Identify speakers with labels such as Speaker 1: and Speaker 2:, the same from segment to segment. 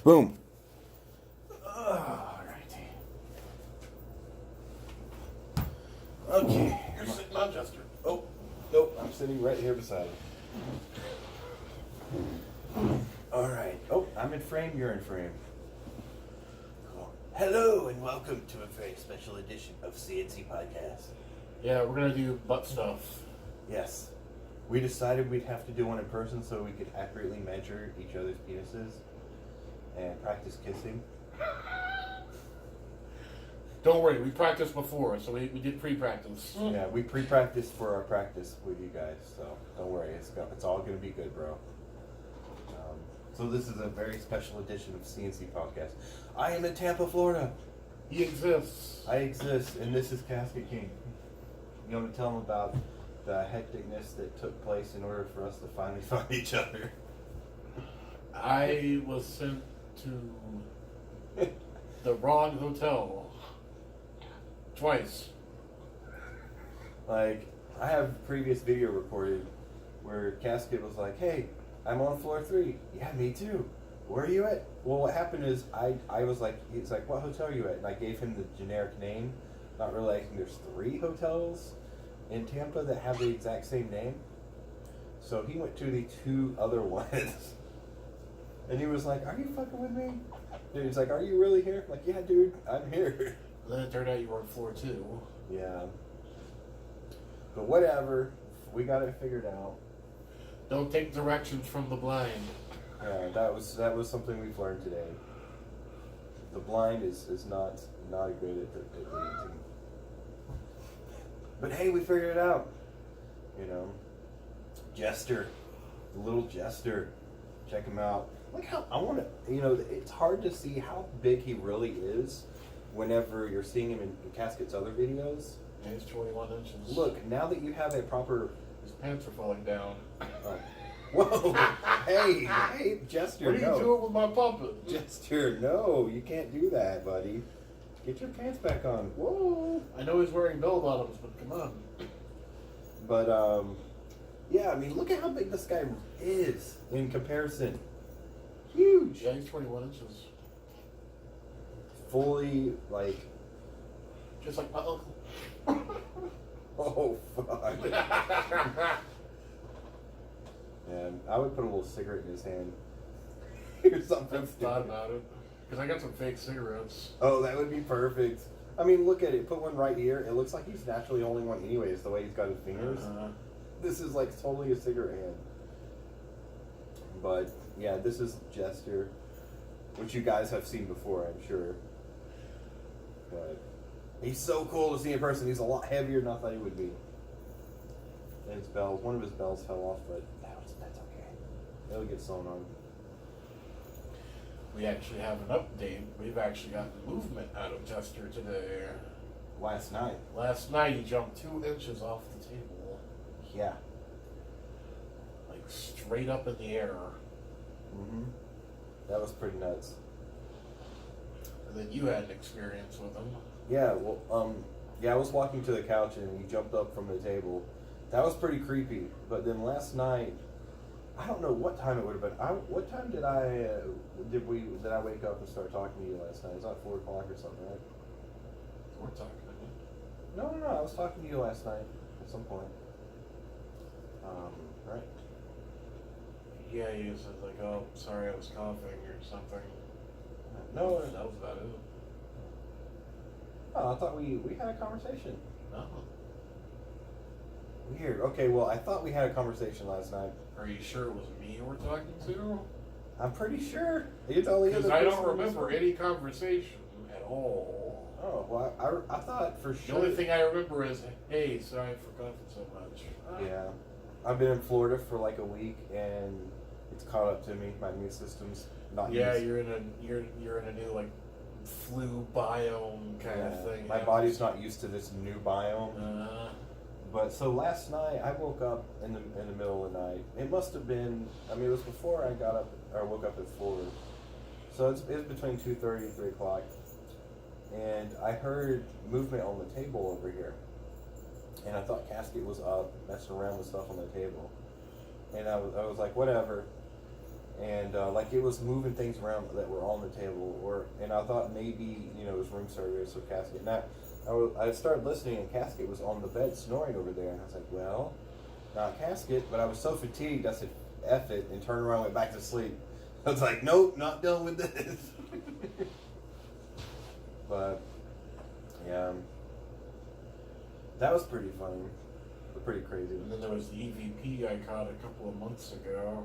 Speaker 1: Boom.
Speaker 2: Alrighty. Okay. You're sitting on Jester.
Speaker 1: Oh, nope. I'm sitting right here beside him. All right. Oh, I'm in frame. You're in frame.
Speaker 2: Cool. Hello and welcome to a very special edition of CNC Podcast.
Speaker 3: Yeah, we're gonna do butt stuff.
Speaker 1: Yes. We decided we'd have to do one in person so we could accurately measure each other's penises and practice kissing.
Speaker 3: Don't worry, we practiced before, so we did pre-practice.
Speaker 1: Yeah, we pre-practiced for our practice with you guys, so don't worry. It's all going to be good, bro. So this is a very special edition of CNC Podcast. I am in Tampa, Florida.
Speaker 3: He exists.
Speaker 1: I exist, and this is Casket King. You want to tell him about the hecticness that took place in order for us to finally find each other?
Speaker 3: I was sent to the wrong hotel. Twice.
Speaker 1: Like, I have previous video recorded where Casket was like, hey, I'm on floor 3. Yeah, me too. Where are you at? Well, what happened is I was like, he's like, what hotel are you at? And I gave him the generic name, not realizing there's 3 hotels in Tampa that have the exact same name. So he went to the 2 other ones. And he was like, are you fucking with me? Dude, he's like, are you really here? I'm like, yeah, dude, I'm here.
Speaker 3: Then it turned out you were on floor 2.
Speaker 1: Yeah. But whatever. We got it figured out.
Speaker 3: Don't take directions from the blind.
Speaker 1: Yeah, that was something we've learned today. The blind is not a good at reading. But hey, we figured it out. You know. Jester. The little Jester. Check him out. Look how it's hard to see how big he really is whenever you're seeing him in Casket's other videos.
Speaker 3: Yeah, he's 21 inches.
Speaker 1: Look, now that you have a proper...
Speaker 3: His pants are falling down.
Speaker 1: Whoa! hey, Jester,
Speaker 3: What are you doing with my puppet?
Speaker 1: Jester, no, you can't do that, buddy. Get your pants back on. Whoa!
Speaker 3: I know he's wearing bell bottoms, but come on.
Speaker 1: But, yeah, I mean, look at how big this guy is in comparison. Huge!
Speaker 3: Yeah, he's 21 inches.
Speaker 1: Fully, like...
Speaker 3: Just like my uncle.
Speaker 1: Oh, fuck. Man, I would put a little cigarette in his hand. Or something.
Speaker 3: I've thought about it. Because I got some fake cigarettes.
Speaker 1: Oh, that would be perfect. I mean, look at it. Put one right here. It looks like he's naturally holding one anyways, the way he's got his fingers. This is like totally a cigarette hand. But, yeah, this is Jester, which you guys have seen before, I'm sure. But he's so cool to see in person. He's a lot heavier than I thought he would be. And his bells, one of his bells fell off, but that's okay. It'll get sewn on.
Speaker 3: We actually have an update. We've actually gotten movement out of Jester today.
Speaker 1: Last night.
Speaker 3: Last night he jumped 2 inches off the table.
Speaker 1: Yeah.
Speaker 3: Like straight up in the air.
Speaker 1: Mm-hmm. That was pretty nuts.
Speaker 3: And then you had an experience with him.
Speaker 1: Yeah, well, I was walking to the couch and he jumped up from the table. That was pretty creepy. But then last night, I don't know what time it would have been. What time did I wake up and start talking to you last night? It was like 4 o'clock or something, right?
Speaker 3: We're talking about it.
Speaker 1: No. I was talking to you last night at some point. Right?
Speaker 3: Yeah, you said like, oh, sorry, I was coughing or something.
Speaker 1: No.
Speaker 3: That was about it.
Speaker 1: Oh, I thought we had a conversation.
Speaker 3: No.
Speaker 1: Weird. Okay, well, I thought we had a conversation last night.
Speaker 3: Are you sure it was me you were talking to?
Speaker 1: I'm pretty sure. You're the only other
Speaker 3: Because I don't
Speaker 1: person
Speaker 3: remember any conversation at all.
Speaker 1: Oh, well, I thought for
Speaker 3: The
Speaker 1: sure.
Speaker 3: only thing I remember is, hey, sorry for coughing so much.
Speaker 1: Yeah. I've been in Florida for like a week, and it's caught up to me. My immune system's not
Speaker 3: Yeah,
Speaker 1: used.
Speaker 3: you're in a new like flu biome kind of thing.
Speaker 1: My body's not used to this new biome. But so last night I woke up in the middle of the night. It must have been. I mean, it was before I got up or woke up at 4. So it was between 2:30 and 3 o'clock, and I heard movement on the table over here. And I thought Casket was up, messing around with stuff on the table. And I was like, whatever. and like it was moving things around that were on the table, and I thought maybe it was room service or Casket. And I started listening, and Casket was on the bed snoring over there, and I was like, well, not Casket, but I was so fatigued, I said, F it, and turned around and went back to sleep. I was like, nope, not done with this. But, yeah, that was pretty funny, but pretty crazy.
Speaker 3: And then there was the EVP I caught a couple of months ago.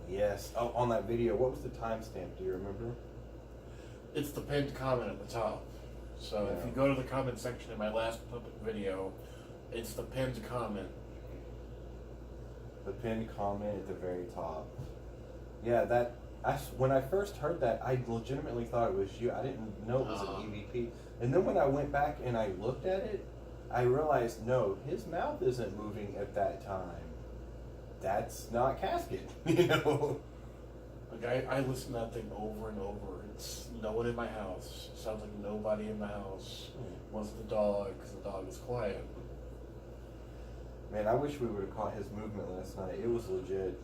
Speaker 1: Yes. Oh, on that video, what was the timestamp? Do you remember?
Speaker 3: It's the pinned comment at the top. So
Speaker 1: Yeah.
Speaker 3: if you go to the comment section in my last public video, it's the pinned comment.
Speaker 1: The pinned comment at the very top. Yeah, when I first heard that, I legitimately thought it was you. I didn't know it was an EVP. And then when I went back and I looked at it, I realized, no, his mouth isn't moving at that time. That's not Casket,
Speaker 3: Like I listen to that thing over and over. It's no one in my house. It sounds like nobody in the house. Was the dog, because the dog is quiet.
Speaker 1: Man, I wish we would have caught his movement last night. It was legit.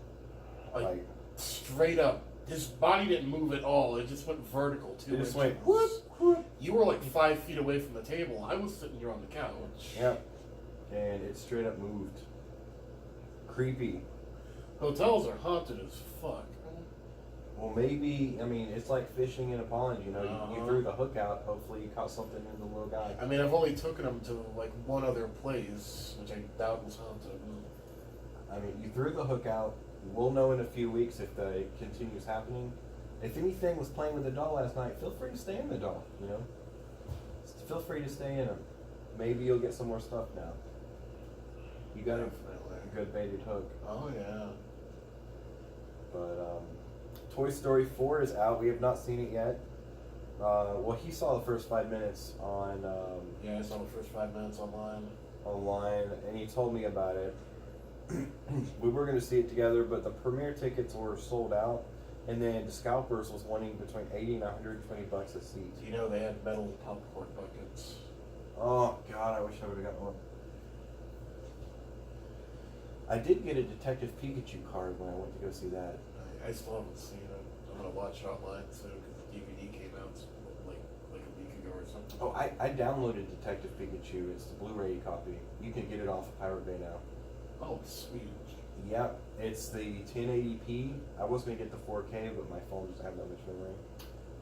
Speaker 3: Like straight up, his body didn't move at all. It just went vertical too.
Speaker 1: It just went whoop, whoop.
Speaker 3: You were like 5 feet away from the table. I was sitting here on the couch.
Speaker 1: Yep. And it straight up moved. Creepy.
Speaker 3: Hotels are haunted as fuck.
Speaker 1: Well, maybe, it's like fishing in a pond, you threw the hook out, hopefully you caught something in the little guy.
Speaker 3: I mean, I've only taken him to like one other place, which I doubt was haunted.
Speaker 1: You threw the hook out. We'll know in a few weeks if it continues happening. If anything was playing with the doll last night, feel free to stay in the doll, Feel free to stay in them. Maybe you'll get some more stuff now. You got a good baited hook.
Speaker 3: Oh, yeah.
Speaker 1: But, Toy Story 4 is out. We have not seen it yet. Well, he saw the first 5 minutes on...
Speaker 3: Yeah, I saw the first 5 minutes online.
Speaker 1: And he told me about it. We were going to see it together, but the premiere tickets were sold out. And then the Scalpers was wanting between $80 and $120 a seat.
Speaker 3: You know they had metal popcorn buckets.
Speaker 1: Oh, God, I wish I would have got one. I did get a Detective Pikachu card when I went to go see that.
Speaker 3: I still haven't seen it. I'm gonna watch it online soon because the DVD came out like a week ago or something.
Speaker 1: Oh, I downloaded Detective Pikachu. It's the Blu-ray copy. You can get it off of Pirate Bay now.
Speaker 3: Oh, sweet.
Speaker 1: Yep, it's the 1080p. I was gonna get the 4K, but my phone doesn't have that much memory.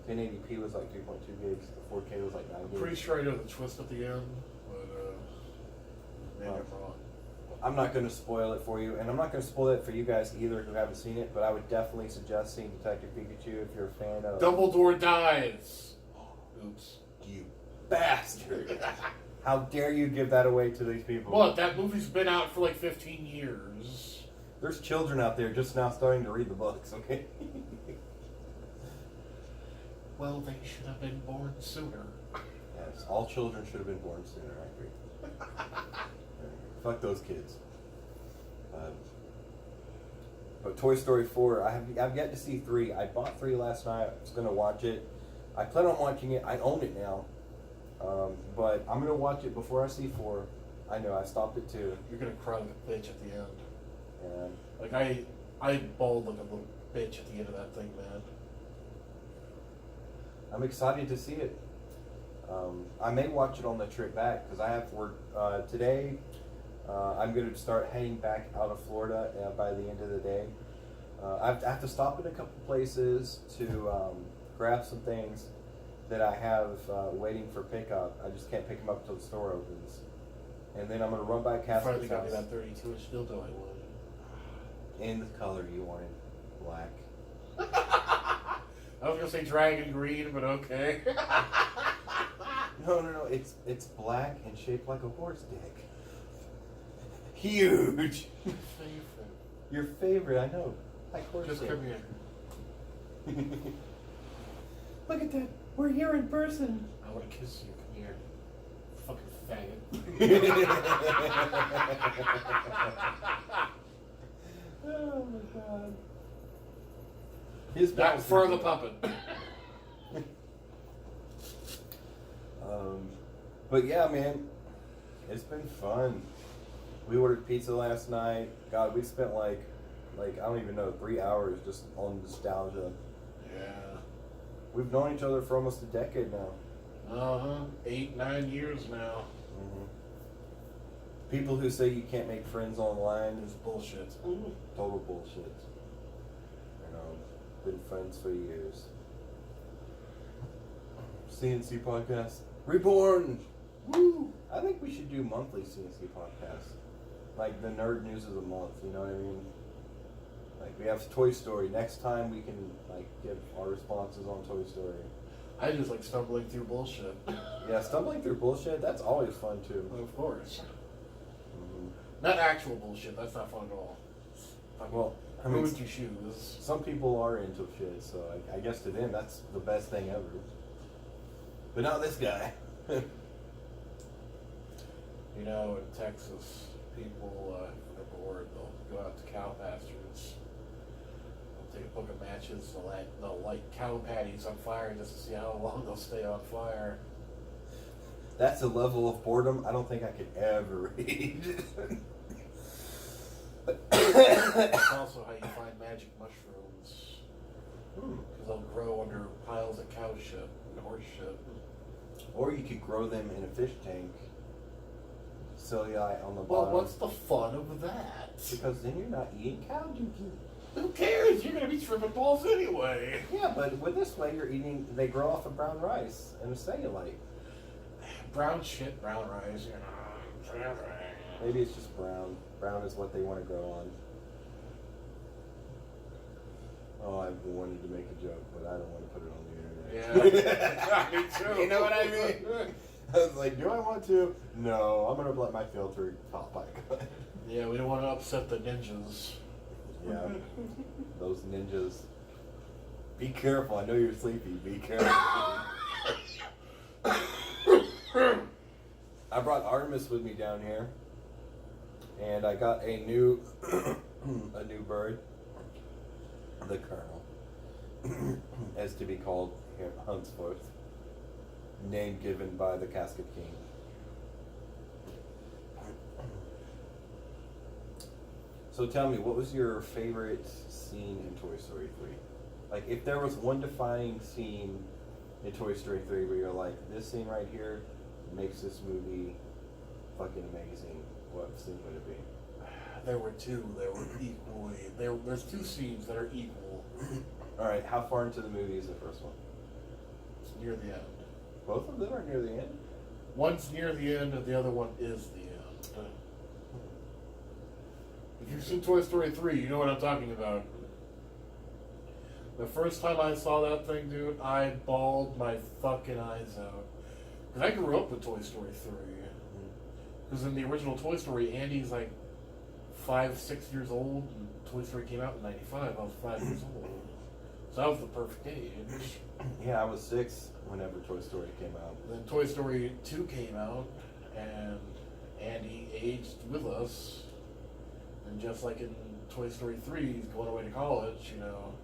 Speaker 1: 1080p was like 3.2 gigs. The 4K was like 9 gigs.
Speaker 3: I'm pretty sure I know the twist at the end, but maybe I'm wrong.
Speaker 1: I'm not going to spoil it for you, and I'm not going to spoil it for you guys either who haven't seen it, but I would definitely suggest seeing Detective Pikachu if you're a fan of...
Speaker 3: Dumbledore dies! Oops.
Speaker 1: You bastard! How dare you give that away to these people?
Speaker 3: What? That movie's been out for like 15 years.
Speaker 1: There's children out there just now starting to read the books, okay?
Speaker 3: Well, they should have been born sooner.
Speaker 1: Yes, all children should have been born sooner, I agree. Fuck those kids. But Toy Story 4, I've yet to see 3. I bought 3 last night. I was going to watch it. I plan on watching it. I own it now. But I'm going to watch it before I see 4. I know, I stopped it too.
Speaker 3: You're gonna cry like a bitch at the end.
Speaker 1: And
Speaker 3: Like, I bawled like a little bitch at the end of that thing, man.
Speaker 1: I'm excited to see it. I may watch it on the trip back because I have work today. I'm going to start heading back out of Florida by the end of the day. I have to stop at a couple places to grab some things that I have waiting for pickup. I just can't pick them up until the store opens. And then I'm going to run by Casket's
Speaker 3: Finally got
Speaker 1: house.
Speaker 3: me that 32-inch dildo I wanted.
Speaker 1: In the color you wanted, black.
Speaker 3: I was gonna say dragon green, but okay.
Speaker 1: No. It's black and shaped like a horse dick. Huge.
Speaker 3: Favorite.
Speaker 1: Your favorite, I know. Like horse
Speaker 3: Just
Speaker 1: dick.
Speaker 3: come here.
Speaker 1: Look at that. We're here in person.
Speaker 3: I want to kiss you. Come here. Fucking faggot.
Speaker 1: Oh my god.
Speaker 3: That for the puppet.
Speaker 1: But yeah, man, it's been fun. We ordered pizza last night. God, we spent like like, I don't even know, 3 hours just on nostalgia.
Speaker 3: Yeah.
Speaker 1: We've known each other for almost a decade now.
Speaker 3: 8, 9 years now.
Speaker 1: Mm-hmm. People who say you can't make friends online
Speaker 3: It's bullshit.
Speaker 1: total bullshit. You know, been friends for years. CNC podcast reborn. Woo! I think we should do monthly CNC podcasts, like the nerd news of the month. You know what I mean? Like we have Toy Story. Next time we can like give our responses on Toy Story.
Speaker 3: I just like stumbling through bullshit.
Speaker 1: Yeah, stumbling through bullshit. That's always fun too.
Speaker 3: Of course.
Speaker 1: Mm-hmm.
Speaker 3: Not actual bullshit. That's not fun at all.
Speaker 1: Well, I
Speaker 3: Who
Speaker 1: mean,
Speaker 3: would you choose?
Speaker 1: some people are into shit, so I guess to them that's the best thing ever. But not this guy.
Speaker 3: You know, in Texas, people, if they're bored, they'll go out to cow pastures. They'll take a book of matches, they'll light cow patties on fire just to see how long they'll stay on fire.
Speaker 1: That's a level of boredom I don't think I could ever read.
Speaker 3: It's also how you find magic mushrooms. Because they'll grow under piles of cow shit and horse shit.
Speaker 1: Or you could grow them in a fish tank. Ciliate on the
Speaker 3: Well,
Speaker 1: bottom.
Speaker 3: what's the fun of that?
Speaker 1: Because then you're not eating cow dookie.
Speaker 3: Who cares? You're going to be tripping balls anyway.
Speaker 1: Yeah, but with this way you're eating, they grow off of brown rice and a cellulite.
Speaker 3: Brown shit, brown rice, you know.
Speaker 1: Maybe it's just brown. Brown is what they want to grow on. Oh, I've wanted to make a joke, but I don't want to put it on the internet.
Speaker 3: Yeah, me too.
Speaker 1: You know what I mean? I was like, do I want to? No, I'm going to let my filter pop back.
Speaker 3: Yeah, we don't want to upset the ninjas.
Speaker 1: Yeah, those ninjas. Be careful. I know you're sleepy. Be careful. I brought Artemis with me down here, and I got a new bird, the Colonel, as to be called here henceforth. Name given by the Casket King. So tell me, what was your favorite scene in Toy Story 3? Like, if there was one defining scene in Toy Story 3 where you're like, this scene right here makes this movie fucking amazing, what scene would it be?
Speaker 3: There were two. They were equally. There's two scenes that are equal.
Speaker 1: Alright, how far into the movie is the first one?
Speaker 3: It's near the end.
Speaker 1: Both of them are near the end?
Speaker 3: One's near the end, and the other one is the end. If you've seen Toy Story 3, you know what I'm talking about. The first time I saw that thing, dude, I bawled my fucking eyes out. Because I grew up with Toy Story 3. Because in the original Toy Story, Andy's like 5, 6 years old, and Toy Story came out in 95. I was 5 years old. So that was the perfect age.
Speaker 1: Yeah, I was 6 whenever Toy Story came out.
Speaker 3: Then Toy Story 2 came out, and Andy aged with us. And just like in Toy Story 3, he's going away to college, you know.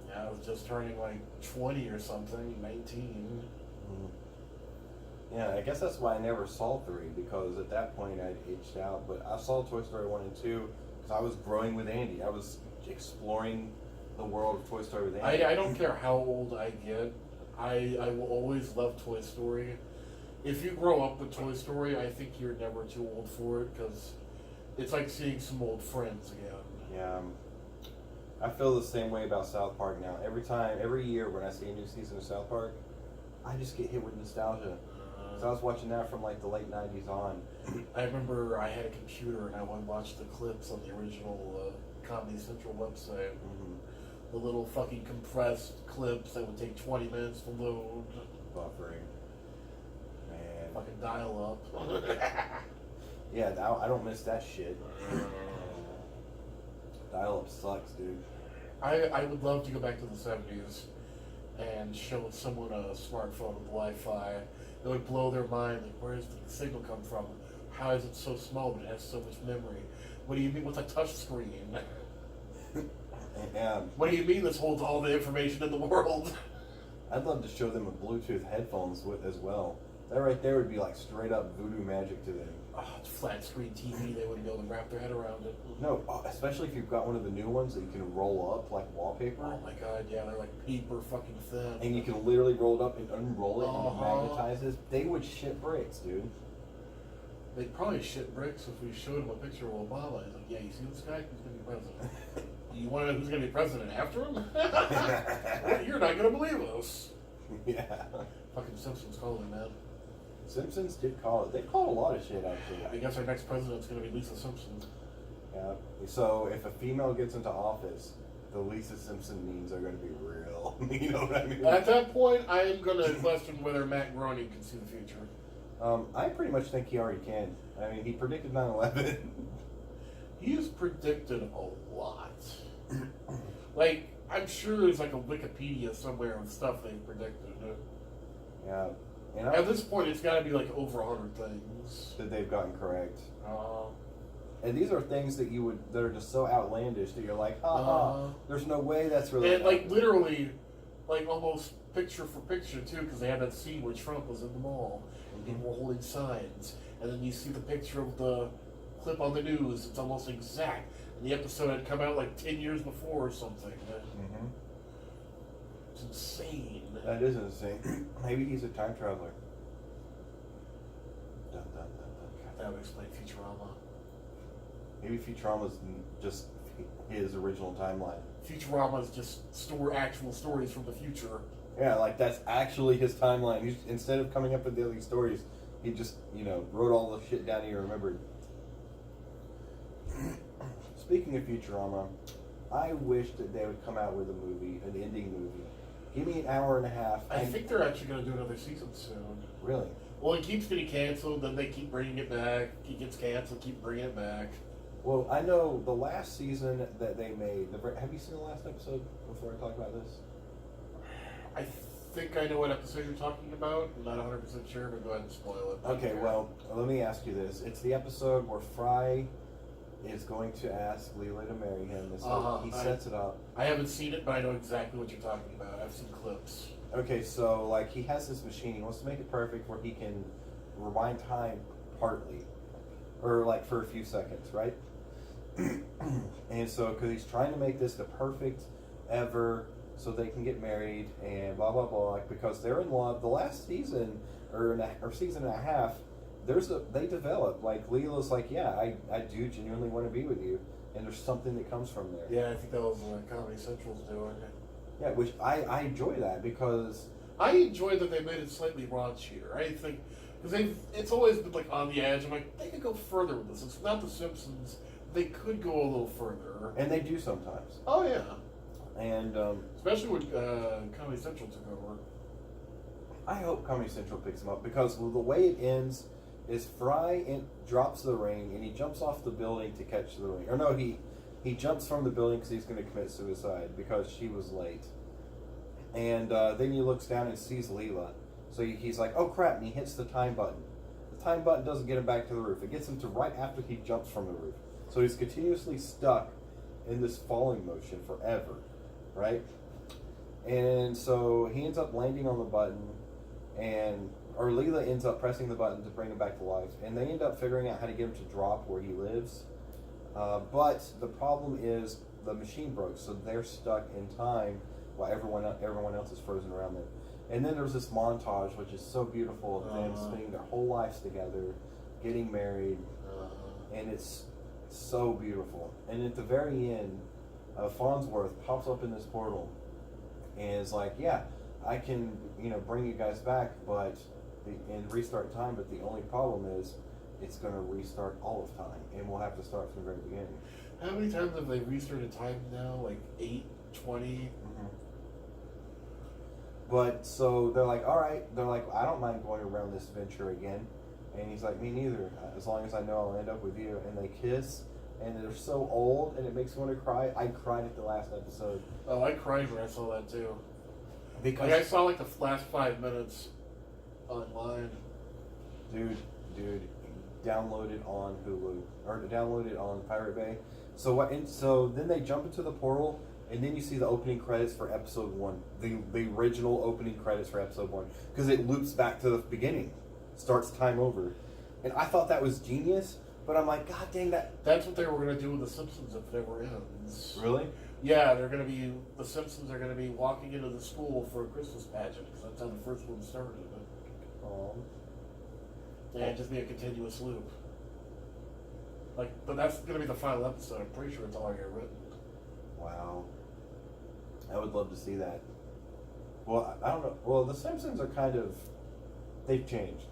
Speaker 3: Yeah, I was just turning like 20 or something, 19.
Speaker 1: Yeah, I guess that's why I never saw 3, because at that point I'd aged out. But I saw Toy Story 1 and 2 because I was growing with Andy. I was exploring the world of Toy Story with Andy.
Speaker 3: I don't care how old I get, I will always love Toy Story. If you grow up with Toy Story, I think you're never too old for it, because it's like seeing some old friends again.
Speaker 1: Yeah, I feel the same way about South Park now. Every year when I see a new season of South Park, I just get hit with nostalgia. So I was watching that from like the late 90s on.
Speaker 3: I remember I had a computer and I would watch the clips on the original Comedy Central website. The little fucking compressed clips that would take 20 minutes to load.
Speaker 1: Buffering. Man.
Speaker 3: Fucking dial up.
Speaker 1: Yeah, I don't miss that shit. Dial-up sucks, dude.
Speaker 3: I would love to go back to the 70s and show someone a smartphone with Wi-Fi. It would blow their mind. Like, where does the signal come from? How is it so small but it has so much memory? What do you mean with a touch screen?
Speaker 1: Yeah.
Speaker 3: What do you mean this holds all the information in the world?
Speaker 1: I'd love to show them a Bluetooth headphones as well. That right there would be like straight up voodoo magic to them.
Speaker 3: Oh, it's flat screen TV. They wouldn't be able to wrap their head around it.
Speaker 1: No, especially if you've got one of the new ones that you can roll up like wallpaper.
Speaker 3: Oh my god, yeah, they're like paper fucking thin.
Speaker 1: And you can literally roll it up and unroll it and it
Speaker 3: Uh-huh.
Speaker 1: magnetizes. They would shit bricks, dude.
Speaker 3: They'd probably shit bricks if we showed them a picture of Obama. He's like, yeah, you see this guy? He's going to be president. You want to know who's going to be president after him? You're not going to believe us.
Speaker 1: Yeah.
Speaker 3: Fucking Simpsons called him, man.
Speaker 1: Simpsons did call it. They called a lot of shit, actually.
Speaker 3: I guess our next president's going to be Lisa Simpson.
Speaker 1: Yeah. So if a female gets into office, the Lisa Simpson memes are going to be real. You know what I mean?
Speaker 3: At that point, I am going to question whether Matt Groening can see the future.
Speaker 1: I pretty much think he already can. I mean, he predicted 9/11.
Speaker 3: He has predicted a lot. Like, I'm sure there's like a Wikipedia somewhere of stuff they've predicted.
Speaker 1: Yeah. And
Speaker 3: At this point, it's got to be like over 100 things.
Speaker 1: that they've gotten correct.
Speaker 3: Uh,
Speaker 1: And these are things that that are just so outlandish that you're like, there's no way that's really
Speaker 3: and like
Speaker 1: happening.
Speaker 3: literally, like almost picture for picture too, because they had that scene where Trump was in the mall and people were holding signs, and then you see the picture of the clip on the news. It's almost exact. And the episode had come out like 10 years before or something.
Speaker 1: Mhm.
Speaker 3: It's insane.
Speaker 1: That is insane. Maybe he's a time traveler. Dun, dun, dun, dun.
Speaker 3: That would explain Futurama.
Speaker 1: Maybe Futurama's just his original timeline.
Speaker 3: Futurama is just actual stories from the future.
Speaker 1: Yeah, like that's actually his timeline. He's, instead of coming up with the other stories, he just, wrote all the shit down he remembered. Speaking of Futurama, I wish that they would come out with a movie, an ending movie. Give me an hour and a half.
Speaker 3: I think they're actually going to do another season soon.
Speaker 1: Really?
Speaker 3: Well, it keeps getting canceled, then they keep bringing it back. It gets canceled, keep bringing it back.
Speaker 1: Well, I know the last season that they made. Have you seen the last episode before I talk about this?
Speaker 3: I think I know what episode you're talking about. I'm not 100% sure, but go ahead and spoil it.
Speaker 1: Okay, well, let me ask you this. It's the episode where Fry is going to ask Leela to marry him. So he sets it up.
Speaker 3: I haven't seen it, but I know exactly what you're talking about. I've seen clips.
Speaker 1: Okay, so like he has this machine. He wants to make it perfect where he can rewind time partly, or like for a few seconds, right? And so, because he's trying to make this the perfect ever, so they can get married and blah blah blah. Because they're in love. The last season or season and a half, they develop. Like Leela's like, yeah, I do genuinely want to be with you, and there's something that comes from there.
Speaker 3: Yeah, I think that was Comedy Central's doing.
Speaker 1: Yeah, which I enjoy that because
Speaker 3: I enjoy that they made it slightly raunchier. I think because it's always been like on the edge. I'm like, they could go further with this. It's not The Simpsons. They could go a little further.
Speaker 1: and they do sometimes.
Speaker 3: Oh yeah,
Speaker 1: And
Speaker 3: especially when Comedy Central took over.
Speaker 1: I hope Comedy Central picks him up because the way it ends is Fry drops the ring and he jumps off the building to catch the ring. Or no, he jumps from the building because he's going to commit suicide because she was late. And then he looks down and sees Leela. So he's like, oh crap, and he hits the time button. The time button doesn't get him back to the roof. It gets him to right after he jumps from the roof. So he's continuously stuck in this falling motion forever, right? And so he ends up landing on the button, or Leela ends up pressing the button to bring him back to life, and they end up figuring out how to get him to drop where he lives. But the problem is the machine broke, so they're stuck in time while everyone else is frozen around them. And then there's this montage, which is so beautiful of them spending their whole lives together, getting married, and it's so beautiful. And at the very end, Farnsworth pops up in this portal and is like, yeah, I can, bring you guys back, and restart time, but the only problem is it's going to restart all of time, and we'll have to start from the very beginning.
Speaker 3: How many times have they restarted time now? Like 8, 20?
Speaker 1: Mm-hmm. But so they're like, all right. They're like, I don't mind going around this adventure again. And he's like, me neither. As long as I know I'll end up with you. And they kiss, and they're so old, and it makes me want to cry. I cried at the last episode.
Speaker 3: Oh, I cried when I saw that too.
Speaker 1: Because
Speaker 3: I saw like the last 5 minutes online.
Speaker 1: Dude, download it on Hulu or download it on Pirate Bay. So what? And so then they jump into the portal, and then you see the opening credits for episode 1, the original opening credits for episode 1, because it loops back to the beginning. starts time over. And I thought that was genius, but I'm like, God dang that.
Speaker 3: That's what they were going to do with The Simpsons if it ever ends.
Speaker 1: Really?
Speaker 3: Yeah, The Simpsons are going to be walking into the school for a Christmas pageant, because that's how the first one started. And just be a continuous loop. But that's going to be the final episode. I'm pretty sure it's already written.
Speaker 1: Wow. I would love to see that. Well, I don't know. Well, The Simpsons are they've changed.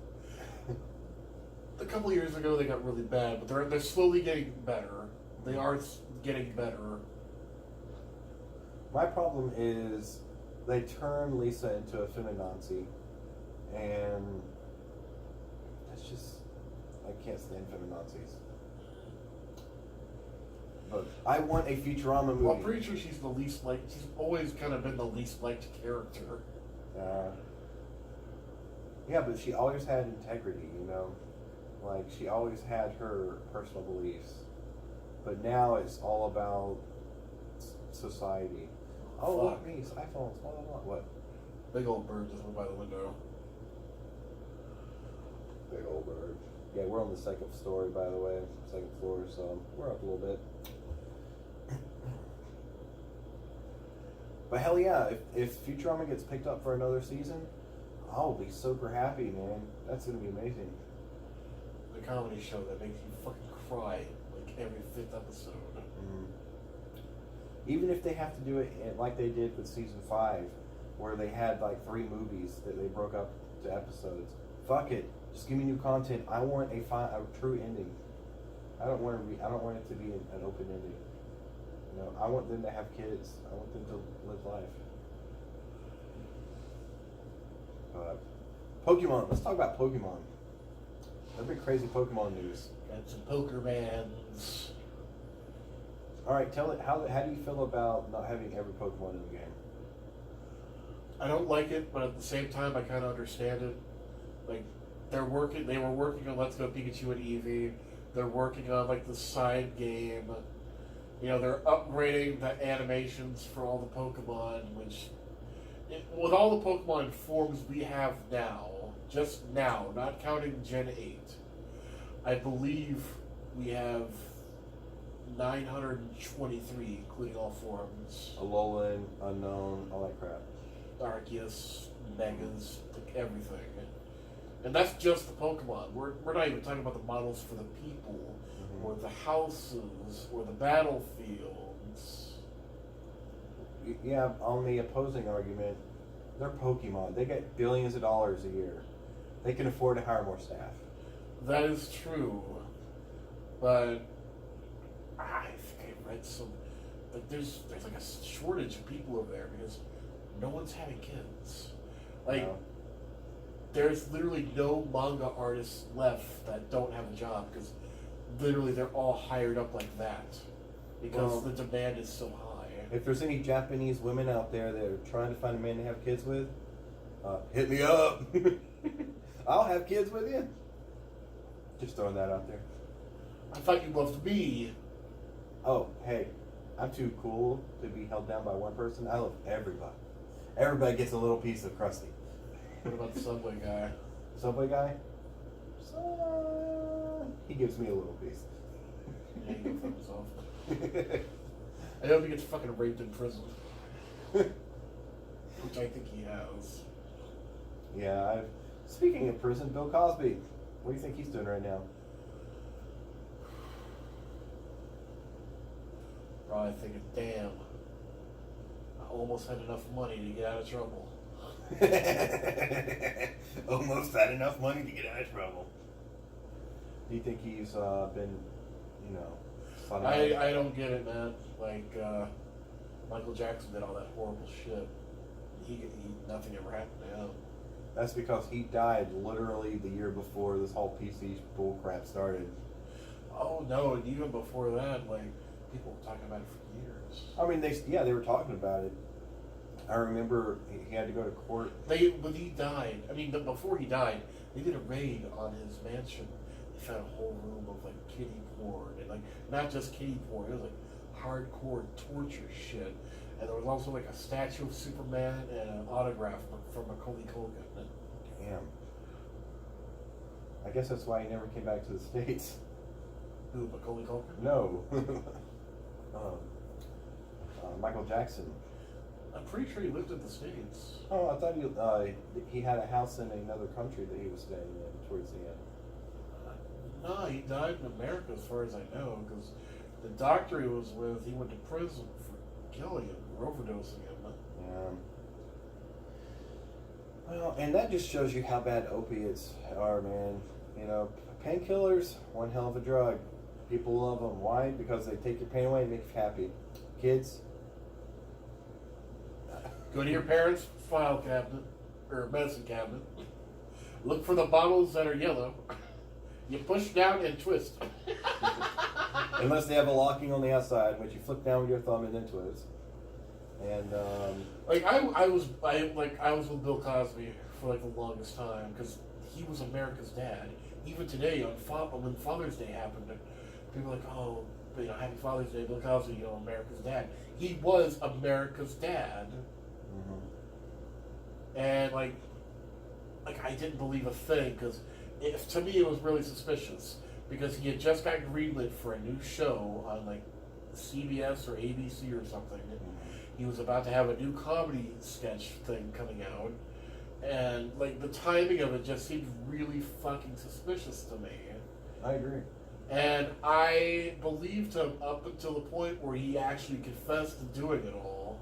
Speaker 3: A couple of years ago, they got really bad, but they're slowly getting better. They are getting better.
Speaker 1: My problem is they turn Lisa into a feminazi, and that's just, I can't stand feminazis. But I want a Futurama movie.
Speaker 3: Well, I'm pretty sure she's she's always kind of been the least liked character.
Speaker 1: Yeah, but she always had integrity, you know? Like, she always had her personal beliefs. But now it's all about society. Oh, look, me, iPhones, blah, blah, blah. What?
Speaker 3: Big old bird just went by the window.
Speaker 1: Big old bird. Yeah, we're on the second story, by the way. Second floor, so we're up a little bit. But hell yeah, if Futurama gets picked up for another season, I'll be super happy, man. That's gonna be amazing.
Speaker 3: The comedy show that makes you fucking cry like every 5th episode.
Speaker 1: Even if they have to do it like they did with season 5, where they had like 3 movies that they broke up to episodes. Fuck it, just give me new content. I want a true ending. I don't want it to be an open ending. You know, I want them to have kids. I want them to live life. Pokemon. Let's talk about Pokemon. There's been crazy Pokemon news.
Speaker 3: Got some Pokermans.
Speaker 1: All right, how do you feel about not having every Pokemon in the game?
Speaker 3: I don't like it, but at the same time, I kind of understand it. Like, they were working on Let's Go Pikachu and Eevee. They're working on like the side game. You know, they're upgrading the animations for all the Pokemon, with all the Pokemon forms we have now, just now, not counting Gen 8, I believe we have 923, including all forms.
Speaker 1: Alolan, Unknown, all that crap.
Speaker 3: Arceus, Megas, like everything. And that's just the Pokemon. We're not even talking about the models for the people, or the houses, or the battlefields.
Speaker 1: Yeah, on the opposing argument, they're Pokemon. They get billions of dollars a year. They can afford to hire more staff.
Speaker 3: That is true, but I think I read some. Like there's like a shortage of people over there because no one's having kids. Like there's literally no manga artists left that don't have a job because literally they're all hired up like that because the demand is so high.
Speaker 1: If there's any Japanese women out there that are trying to find a man to have kids with, hit me up. I'll have kids with you. Just throwing that out there.
Speaker 3: I thought you loved me.
Speaker 1: Oh, hey, I'm too cool to be held down by one person. I love everybody. Everybody gets a little piece of Krusty.
Speaker 3: What about the Subway guy?
Speaker 1: Subway guy? He gives me a little piece.
Speaker 3: Yeah, he can fuck himself. I hope he gets fucking raped in prison. Which I think he has.
Speaker 1: Yeah, speaking of prison, Bill Cosby. What do you think he's doing right now?
Speaker 3: Probably thinking, damn, I almost had enough money to get out of trouble.
Speaker 2: Almost had enough money to get out of trouble.
Speaker 1: Do you think he's been, slutty?
Speaker 3: I don't get it, man. Like, Michael Jackson did all that horrible shit. Nothing ever happened to him.
Speaker 1: That's because he died literally the year before this whole PC bullcrap started.
Speaker 3: Oh no, and even before that, like, people were talking about it for years.
Speaker 1: I mean, they were talking about it. I remember he had to go to court.
Speaker 3: When he died, before he died, they did a raid on his mansion. They found a whole room of like kiddie porn, and like not just kiddie porn, it was like hardcore torture shit. And there was also like a statue of Superman and an autograph from Macaulay Culkin.
Speaker 1: Damn. I guess that's why he never came back to the States.
Speaker 3: Who, Macaulay Culkin?
Speaker 1: No. Michael Jackson.
Speaker 3: I'm pretty sure he lived in the States.
Speaker 1: Oh, I thought he had a house in another country that he was staying in towards the end.
Speaker 3: No, he died in America as far as I know, because the doctor he was with, he went to prison for killing him, or overdosing him.
Speaker 1: Yeah. Well, and that just shows you how bad opiates are, man. You know, painkillers, one hell of a drug. People love them. Why? Because they take your pain away and make you happy. Kids,
Speaker 3: Go to your parents' file cabinet, or medicine cabinet. Look for the bottles that are yellow. You push down and twist.
Speaker 1: unless they have a locking on the outside, which you flip down with your thumb and then twist. And
Speaker 3: I was with Bill Cosby for like the longest time because he was America's dad. Even today, when Father's Day happened, people were like, "Oh, Happy Father's Day, Bill Cosby, America's dad." He was America's dad, and like I didn't believe a thing because to me it was really suspicious because he had just got greenlit for a new show on like CBS or ABC or something. He was about to have a new comedy sketch thing coming out, and like the timing of it just seemed really fucking suspicious to me.
Speaker 1: I agree.
Speaker 3: And I believed him up until the point where he actually confessed to doing it all.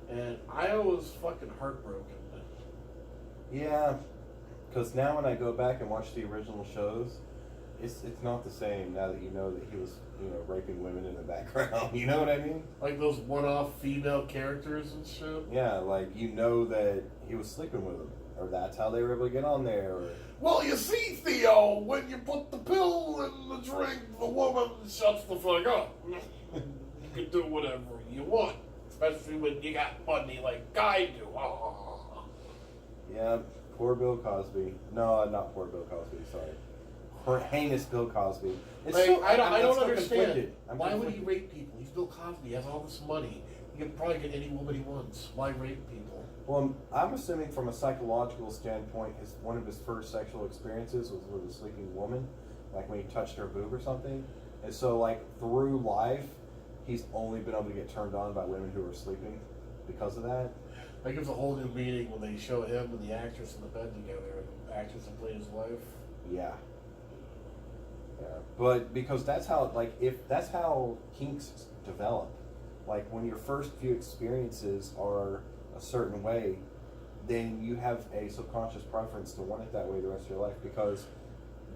Speaker 3: And I was fucking heartbroken.
Speaker 1: Yeah, because now when I go back and watch the original shows, it's not the same now that you know that he was raping women in the background. You know what I mean?
Speaker 3: Like those one-off female characters and shit.
Speaker 1: Yeah, like that he was sleeping with them, or that's how they were able to get on there. Or
Speaker 3: Well, you see, Theo, when you put the pill in the drink, the woman shuts the fuck up. You can do whatever you want, especially when you got money like I do.
Speaker 1: yeah, poor Bill Cosby. No, not poor Bill Cosby. Sorry. Poor heinous Bill Cosby. It's
Speaker 3: Like,
Speaker 1: so,
Speaker 3: I don't
Speaker 1: so
Speaker 3: understand.
Speaker 1: conflicted.
Speaker 3: Why would he rape people? He's Bill Cosby. He has all this money. He can probably get any woman he wants. Why rape people?
Speaker 1: Well, I'm assuming from a psychological standpoint, one of his first sexual experiences was with a sleeping woman, like when he touched her boob or something. And so, like, through life, he's only been able to get turned on by women who are sleeping because of that.
Speaker 3: That gives a whole new meaning when they show him and the actress in the bed together. The actress that played his wife.
Speaker 1: Yeah. Yeah. But because that's how, if that's how kinks develop. Like, when your first few experiences are a certain way, then you have a subconscious preference to want it that way the rest of your life because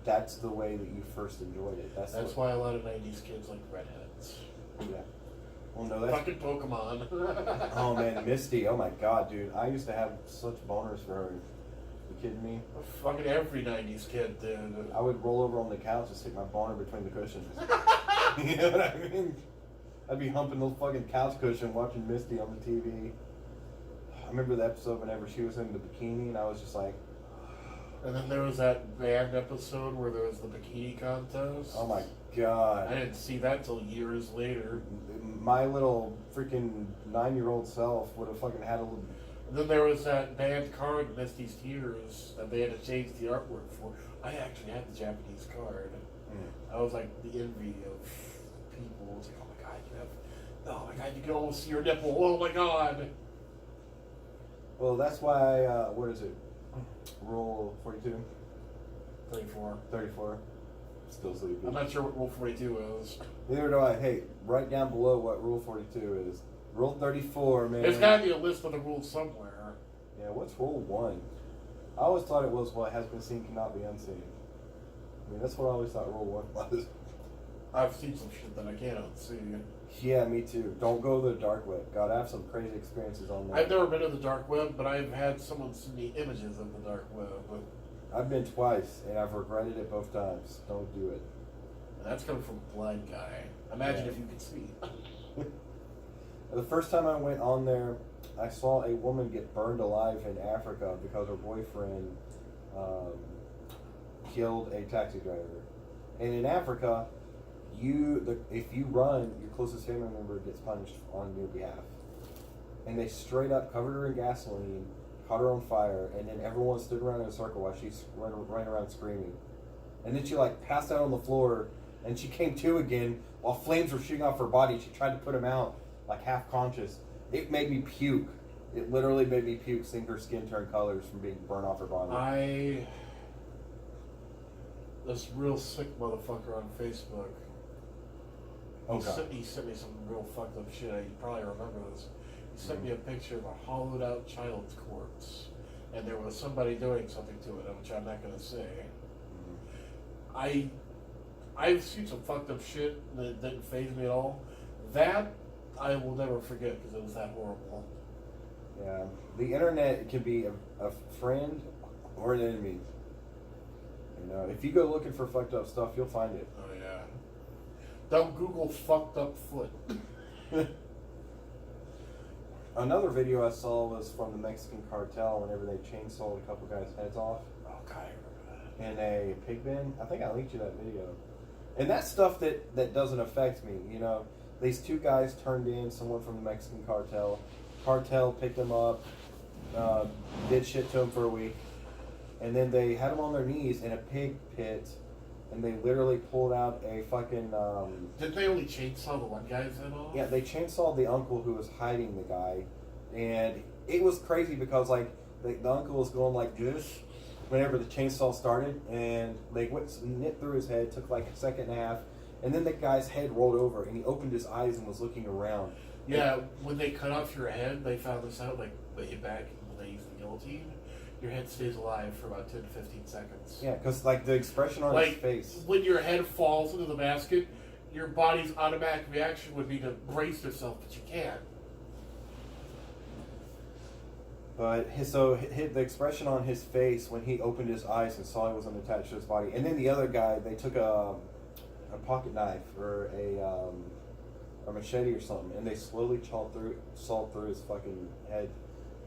Speaker 1: that's the way that you first enjoyed it.
Speaker 3: That's why a lot of 90s kids like redheads.
Speaker 1: Yeah. Well, no, that's...
Speaker 3: Fucking Pokemon.
Speaker 1: Oh, man, Misty. Oh, my God, dude. I used to have such boners for her. You kidding me?
Speaker 3: Fucking every 90s kid did.
Speaker 1: I would roll over on the couch and stick my boner between the cushions. You know what I mean? I'd be humping the fucking couch cushion watching Misty on the TV. I remember the episode whenever she was in the bikini and I was just like...
Speaker 3: And then there was that band episode where there was the bikini contest.
Speaker 1: Oh my God.
Speaker 3: I didn't see that till years later.
Speaker 1: My little freaking 9-year-old self would have fucking had a little...
Speaker 3: And then there was that band card, Misty's Tears, that they had to change the artwork for. I actually had the Japanese card. I was like the envy of people. It was like, oh my God, you can almost see your nipple. Oh my God.
Speaker 1: Well, that's why, what is it? Rule 42?
Speaker 3: 34.
Speaker 1: 34. Still sleepy.
Speaker 3: I'm not sure what Rule 42 is.
Speaker 1: Neither do I. Hey, right down below what Rule 42 is. Rule 34, man.
Speaker 3: There's got to be a list of the rules somewhere.
Speaker 1: Yeah, what's Rule 1? I always thought it was what has been seen cannot be unseen. I mean, that's what I always thought Rule 1 was.
Speaker 3: I've seen some shit that I can't unsee.
Speaker 1: Yeah, me too. Don't go to the dark web. God, I have some crazy experiences on there.
Speaker 3: I've never been to the dark web, but I've had someone send me images of the dark web.
Speaker 1: I've been twice, and I've regretted it both times. Don't do it.
Speaker 3: That's coming from a blind guy. Imagine if you could see.
Speaker 1: The first time I went on there, I saw a woman get burned alive in Africa because her boyfriend killed a taxi driver. And in Africa, if you run, your closest family member gets punished on your behalf. And they straight up covered her in gasoline, caught her on fire, and then everyone stood around in a circle while she's running around screaming. And then she like passed out on the floor, and she came to again while flames were shooting off her body. She tried to put them out, like half conscious. It made me puke. It literally made me puke seeing her skin turn colors from being burned off her body.
Speaker 3: This real sick motherfucker on Facebook. He sent me some real fucked up shit. You probably remember this. He sent me a picture of a hollowed out child's corpse, and there was somebody doing something to it, which I'm not going to say. I've seen some fucked up shit that didn't faze me at all. That I will never forget because it was that horrible.
Speaker 1: Yeah, the internet can be a friend or an enemy. You know, if you go looking for fucked up stuff, you'll find it.
Speaker 3: Oh yeah. Don't Google fucked up foot.
Speaker 1: Another video I saw was from the Mexican cartel whenever they chainsawed a couple guys' heads off.
Speaker 3: Okay.
Speaker 1: In a pig bin. I think I linked you that video. And that's stuff that doesn't affect me. You know, these two guys turned in someone from the Mexican cartel. Cartel picked them up, did shit to them for a week, and then they had them on their knees in a pig pit, and they literally pulled out a fucking...
Speaker 3: Didn't they only chainsaw the one guy's head off?
Speaker 1: Yeah, they chainsawed the uncle who was hiding the guy, and it was crazy because, like, the uncle was going like this whenever the chainsaw started, and they nipped through his head, took like a second and a half, and then the guy's head rolled over, and he opened his eyes and was looking around.
Speaker 3: Yeah, when they cut off your head, they found this out, like, way back when they used the guillotine. Your head stays alive for about 10 to 15 seconds.
Speaker 1: Yeah, because, like, the expression on his face.
Speaker 3: When your head falls into the basket, your body's automatic reaction would be to brace yourself, but you can't.
Speaker 1: But the expression on his face when he opened his eyes and saw he was unattached to his body. And then the other guy, they took a pocket knife or a machete or something, and they slowly sawed through his fucking head.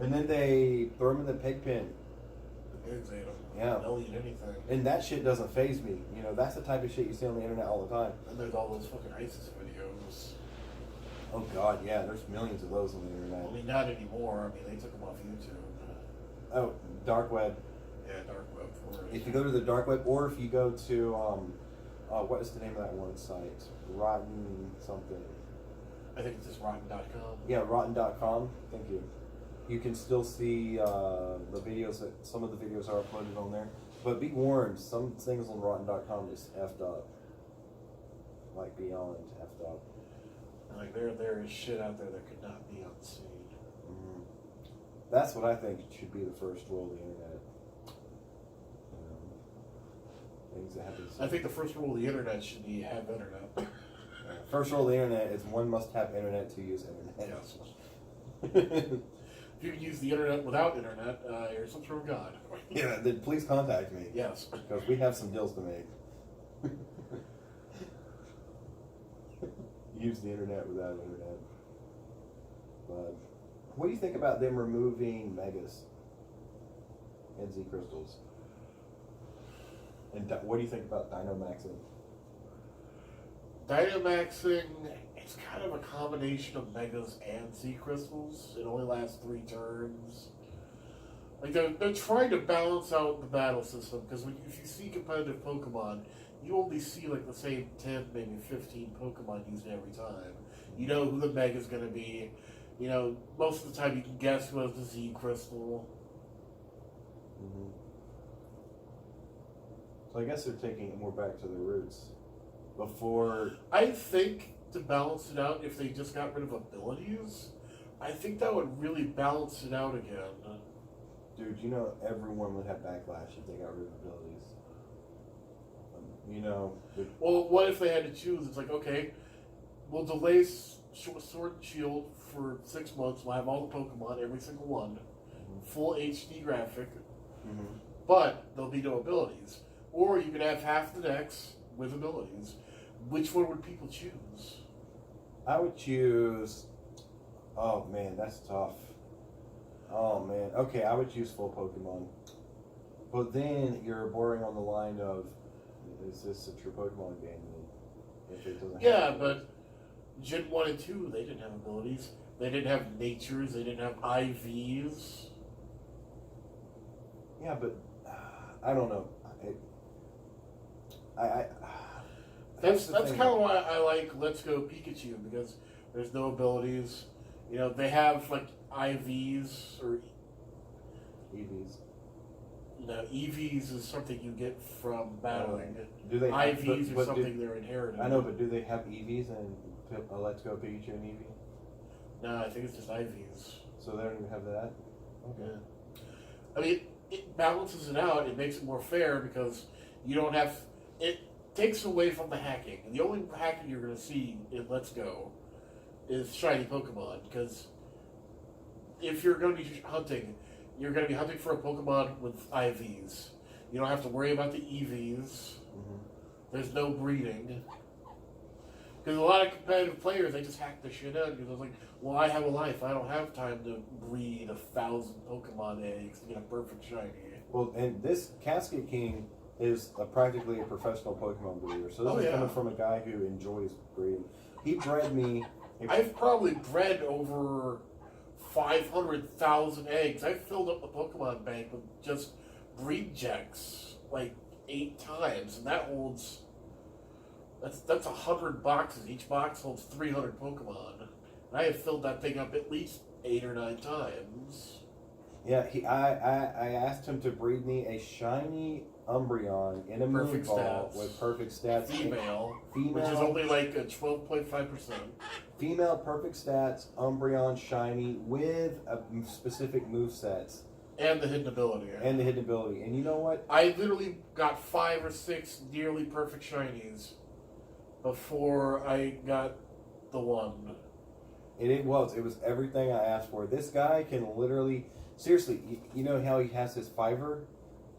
Speaker 1: And then they threw him in the pig pen.
Speaker 3: The pigs ate him.
Speaker 1: Yeah.
Speaker 3: They'll eat anything.
Speaker 1: And that shit doesn't faze me. You know, that's the type of shit you see on the internet all the time.
Speaker 3: And there's all those fucking ISIS videos.
Speaker 1: Oh god, yeah, there's millions of those on the internet.
Speaker 3: I mean, not anymore. I mean, they took them off YouTube.
Speaker 1: Oh, dark web.
Speaker 3: Yeah, dark web for it.
Speaker 1: If you go to the dark web, or if you go to, what is the name of that one site? Rotten something.
Speaker 3: I think it's just rotten.com.
Speaker 1: Yeah, rotten.com. Thank you. You can still see the videos some of the videos are uploaded on there. But be warned, some things on rotten.com is effed up. Like beyond effed up.
Speaker 3: Like there is shit out there that could not be unseen.
Speaker 1: Mm-hmm. That's what I think should be the first rule of the internet. Things that happen.
Speaker 3: I think the first rule of the internet should be have internet.
Speaker 1: First rule of the internet is one must have internet to use internet.
Speaker 3: Yes. If you can use the internet without internet, you're some sort of god.
Speaker 1: Yeah, then please contact me.
Speaker 3: Yes.
Speaker 1: Because we have some deals to make. Use the internet without internet. But what do you think about them removing megas and Z crystals? And what do you think about Dynamaxing?
Speaker 3: Dynamaxing, it's kind of a combination of megas and Z crystals. It only lasts 3 turns. Like they're trying to balance out the battle system because if you see competitive Pokemon, you only see like the same 10, maybe 15 Pokemon used every time. You know who the Mega's going to be. You know, most of the time you can guess who has the Z Crystal.
Speaker 1: Mm-hmm. So I guess they're taking it more back to their roots. Before...
Speaker 3: I think to balance it out, if they just got rid of abilities, I think that would really balance it out again.
Speaker 1: Dude, you know everyone would have backlash if they got rid of abilities. You know...
Speaker 3: Well, what if they had to choose? It's like, okay, we'll delay Sword and Shield for 6 months. We'll have all the Pokemon, every single one, full HD graphic, but there'll be no abilities. Or you could have half the decks with abilities. Which one would people choose?
Speaker 1: I would choose... Oh, man, that's tough. Oh, man. Okay, I would choose full Pokemon. But then you're bordering on the line of, is this a true Pokemon game? If it doesn't
Speaker 3: yeah, but Gen 1 and 2, they didn't have abilities. They didn't have natures. They didn't have IVs.
Speaker 1: Yeah, but I don't know. I
Speaker 3: That's
Speaker 1: the
Speaker 3: kind
Speaker 1: thing.
Speaker 3: of why I like Let's Go Pikachu, because there's no abilities. You know, they have like IVs or
Speaker 1: EVs.
Speaker 3: no, EVs is something you get from battling.
Speaker 1: Do they have,
Speaker 3: IVs
Speaker 1: but
Speaker 3: are something they're inherited.
Speaker 1: I know, but do they have EVs and Let's Go Pikachu and Eevee?
Speaker 3: No, I think it's just IVs.
Speaker 1: So they don't even have that. Okay.
Speaker 3: Yeah. I mean, it balances it out. It makes it more fair because you don't have. It takes away from the hacking. And the only hacking you're going to see in Let's Go is shiny Pokemon. Because if you're going to be hunting, you're going to be hunting for a Pokemon with IVs. You don't have to worry about the EVs.
Speaker 1: Mm-hmm.
Speaker 3: There's no breeding. Because a lot of competitive players, they just hack the shit out because they're like, well, I have a life. I don't have time to breed 1,000 Pokemon eggs to get a perfect shiny.
Speaker 1: Well, and this Casket King is practically a professional Pokemon breeder. So this is coming from a guy who enjoys breeding. He bred me.
Speaker 3: I've probably bred over 500,000 eggs. I've filled up the Pokemon bank with just breed checks like 8 times, and that holds. That's 100 boxes. Each box holds 300 Pokemon. And I have filled that thing up at least 8 or 9 times.
Speaker 1: Yeah, I asked him to breed me a shiny Umbreon in a
Speaker 3: Perfect
Speaker 1: Moonball
Speaker 3: stats.
Speaker 1: with perfect stats.
Speaker 3: Female, which is
Speaker 1: Female,
Speaker 3: only like a 12.5%.
Speaker 1: female perfect stats, Umbreon shiny with a specific movesets
Speaker 3: And the hidden ability.
Speaker 1: and the hidden ability. And you know what?
Speaker 3: I literally got 5 or 6 nearly perfect shinies before I got the one.
Speaker 1: It was everything I asked for. This guy can literally, seriously, you know how he has his Fiverr?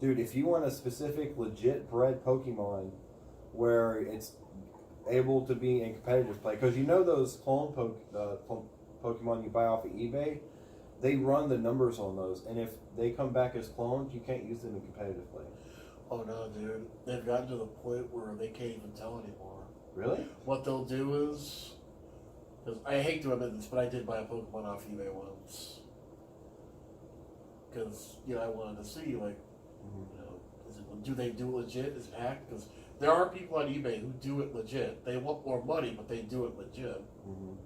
Speaker 1: Dude, if you want a specific legit bred Pokemon where it's able to be in competitive play, because you know those clone Pokemon you buy off of eBay, they run the numbers on those, and if they come back as clones, you can't use them in competitive play.
Speaker 3: Oh no, dude. They've gotten to the point where they can't even tell anymore.
Speaker 1: Really?
Speaker 3: What they'll do is, because I hate to admit this, but I did buy a Pokemon off eBay once. Because, you know, I wanted to see, like, you know, do they do it legit? Is it hacked? Because there are people on eBay who do it legit. They want more money, but they do it legit.
Speaker 1: Mm-hmm.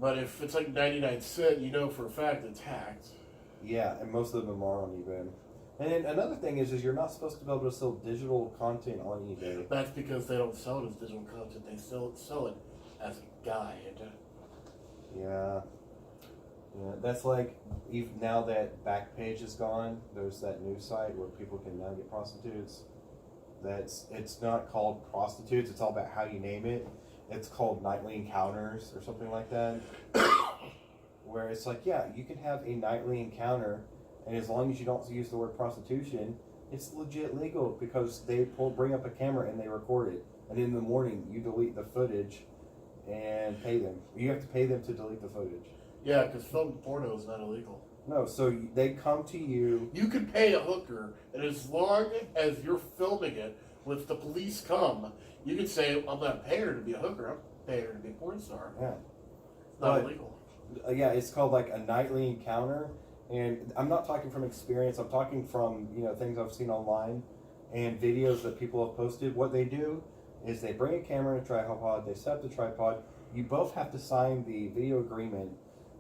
Speaker 3: But if it's like 99 cents, you know for a fact it's hacked.
Speaker 1: Yeah, and most of them are on eBay. And then another thing is you're not supposed to be able to sell digital content on eBay.
Speaker 3: That's because they don't sell it as digital content. They sell it as a guide.
Speaker 1: Yeah. Yeah, that's like, even now that Backpage is gone, there's that new site where people can now get prostitutes. It's not called prostitutes, it's all about how you name it. It's called Nightly Encounters or something like that. Where it's like, yeah, you can have a nightly encounter, and as long as you don't use the word prostitution, it's legit legal because they bring up a camera and they record it. And in the morning, you delete the footage and pay them. You have to pay them to delete the footage.
Speaker 3: Yeah, because filming porno is not illegal.
Speaker 1: No, so they come to you.
Speaker 3: You can pay a hooker, and as long as you're filming it, with the police come, you can say, I'm not paying her to be a hooker, I'm paying her to be a porn star.
Speaker 1: Yeah.
Speaker 3: It's not illegal.
Speaker 1: Yeah, it's called like a nightly encounter. And I'm not talking from experience, I'm talking from, things I've seen online and videos that people have posted. What they do is they bring a camera and a tripod, they set up the tripod, you both have to sign the video agreement,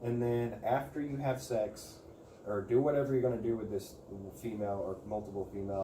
Speaker 1: and then after you have sex, or do whatever you're going to do with this female or multiple female,